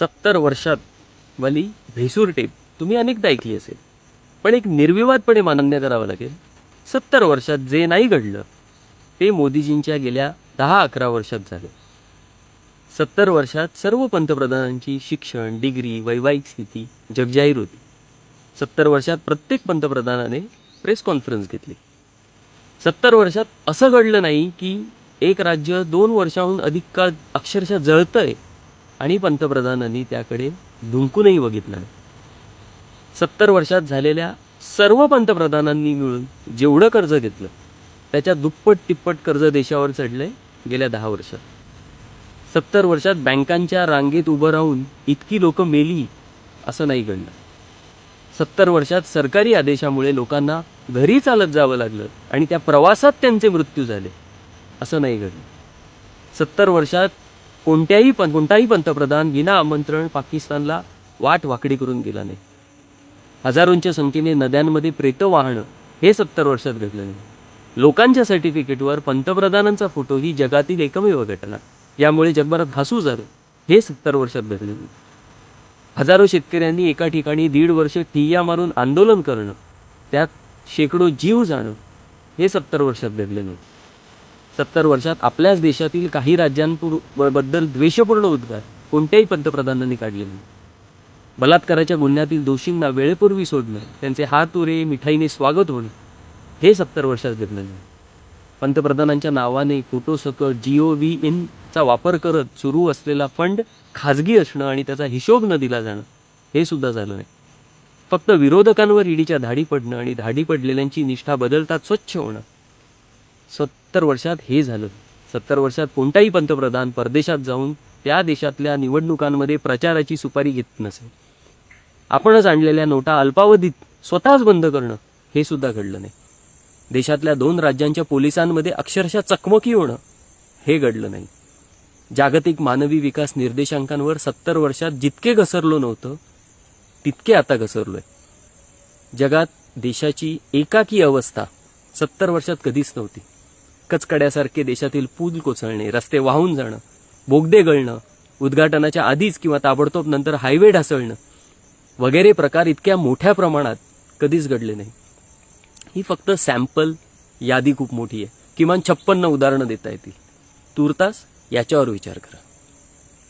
70 वर्षात वाली भेसूर टेप तुम्ही अनेकदा ऐकली असेल, पण एक निर्विवादपणे मान्य करावं लागेल, 70 वर्षात जे नाही घडलं ते मोदीजींच्या गेल्या 10-11 वर्षात झालं. 70 वर्षात सर्व पंतप्रधानांची शिक्षण, डिग्री, वैवाहिक स्थिती जगजाहीर होती. 70 वर्षात प्रत्येक पंतप्रधानाने प्रेस कॉन्फरन्स घेतली. 70 वर्षात असं घडलं नाही की एक राज्य 2 वर्षाहून अधिक काळ अक्षरशः जळतंय आणि पंतप्रधानांनी त्याकडे दुंकूनही बघितलं नाही. 70 वर्षात झालेल्या सर्व पंतप्रधानांनी मिळून जेवढं कर्ज घेतलं त्याच्या दुप्पट तिप्पट कर्ज देशावर चढलंय गेल्या 10 वर्षात. 70 वर्षात बँकांच्या रांगेत उभं राहून इतकी लोक मेली असं नाही घडलं. 70 वर्षात सरकारी आदेशामुळे लोकांना घरी चालत जावं लागलं आणि त्या प्रवासात त्यांचे मृत्यू झाले असं नाही घडलं. 70 वर्षात कोणताही पंतप्रधान विना आमंत्रण पाकिस्तानला वाट वाकडी करून गेला नाही. हजारोंच्या संख्येने नद्यांमध्ये प्रेतं वाहणं हे 70 वर्षात घडलं नाही. लोकांच्या सर्टिफिकेटवर पंतप्रधानांचा फोटो ही जगातील एकमेव घटना, यामुळे जगभरात घासू झालं, हे 70 वर्षात घडलं नाही. हजारो शेतकऱ्यांनी एका ठिकाणी 1.5 वर्ष ठिय्या मारून आंदोलन करणं, त्यात शेकडो जीव जाणं, हे 70 वर्षात घडलं नाही. 70 वर्षात आपल्याच देशातील काही राज्यांबद्दल द्वेषपूर्ण उद्गार कोणत्याही पंतप्रधानांनी काढले नाही. बलात्काराच्या गुन्ह्यातील दोषींना वेळेपूर्वी सोडणं, त्यांचे हात उरे मिठाईने स्वागत होणं, हे 70 वर्षात घडलं नाही. पंतप्रधानांच्या नावाने फोटोसकट GOV-in चा वापर करत सुरू असलेला फंड खाजगी असणं आणि त्याचा हिशोब न दिला जाणं, हे सुद्धा झालं नाही. फक्त विरोधकांवर ईडीच्या धाडी पडणं आणि धाडी पडलेल्यांची निष्ठा बदलतात स्वच्छ होणं, 70 वर्षात हे झालं. 70 वर्षात कोणताही पंतप्रधान परदेशात जाऊन त्या देशातल्या निवडणुकांमध्ये प्रचाराची सुपारी घेत नसेल. आपणच आणलेल्या नोटा अल्पावधीत स्वतःच बंद करणं, हे सुद्धा घडलं नाही. देशातल्या 2 राज्यांच्या पोलिसांमध्ये अक्षरशः चकमकी होणं, हे घडलं नाही. जागतिक मानवी विकास निर्देशांकांवर 70 वर्षात जितके घसरलो नव्हतं तितके आता घसरलोय. जगात देशाची एकाकी अवस्था 70 वर्षात कधीच नव्हती. कचकड्यासारखे देशातील पूल कोसळणे, रस्ते वाहून जाणं, बोगदे गळणं, उद्घाटनाच्या आधीच किंवा ताबडतोब नंतर हायवे ढासळणं वगैरे प्रकार इतक्या मोठ्या प्रमाणात कधीच घडले नाही. ही फक्त सॅम्पल यादी खूप मोठी आहे. किमान 56 उदाहरणं देता येतील. तूर्तास याच्यावर विचार करा.